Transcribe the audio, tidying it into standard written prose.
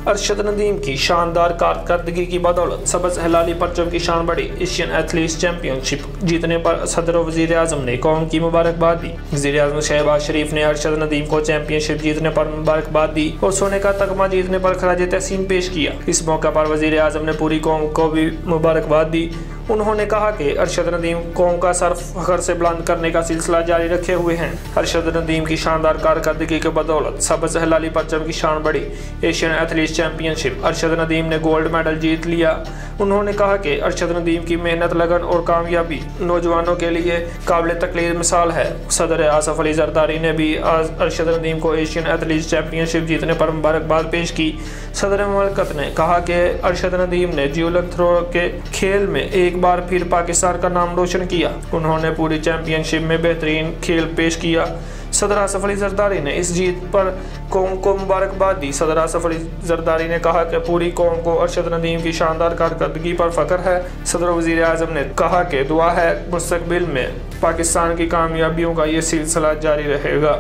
अरशद नदीम की शानदार कारकर्दगी की बदौलत सब्ज़ हिलाली परचम की शान बढ़ी। एशियन एथलीट्स चैंपियनशिप जीतने पर सदर और वज़ीर आज़म ने कौम की मुबारकबाद दी। वज़ीर आज़म शहबाज शरीफ ने अरशद नदीम को चैंपियनशिप जीतने पर मुबारकबाद दी और सोने का तगमा जीतने पर खराज तहसीन पेश किया। इस मौके पर वज़ीर आज़म ने पूरी कौम को भी मुबारकबाद दी। उन्होंने कहा कि अरशद नदीम कौम का सर फख्र से बुलंद करने का सिलसिला जारी रखे हुए हैं। अरशद नदीम की शानदार कारकर्दगी के बदौलत सब्ज़ हिलाली परचम की शान बढ़ी। Asian athletes championship Arshad Nadeem ने गोल्ड मेडल जीत लिया। उन्होंने कहा कि अरशद नदीम की मेहनत, लगन और कामयाबी नौजवानों के लिए काबिल तकलीर मिसाल है। सदर आसफ अली जरदारी ने भी आज अरशद नदीम को एशियन एथलीट्स चैंपियनशिप जीतने पर मुबारकबाद पेश की। सदर मुमलकत ने कहा कि अरशद नदीम ने ज्यूलन थ्रो के खेल में एक बार फिर पाकिस्तान का नाम रोशन किया। उन्होंने पूरी चैंपियनशिप में बेहतरीन खेल पेश किया। सदर आसफ अली जरदारी ने इस जीत पर कौम को मुबारकबाद दी। सदर आसफ अली जरदारी ने कहा कि पूरी कौम को अरशद नदीम की शानदार कारकर्दगी पर फख्र है। सदर वज़ीर आज़म ने कहा कि दुआ है मुस्तकबिल में पाकिस्तान की कामयाबियों का ये सिलसिला जारी रहेगा।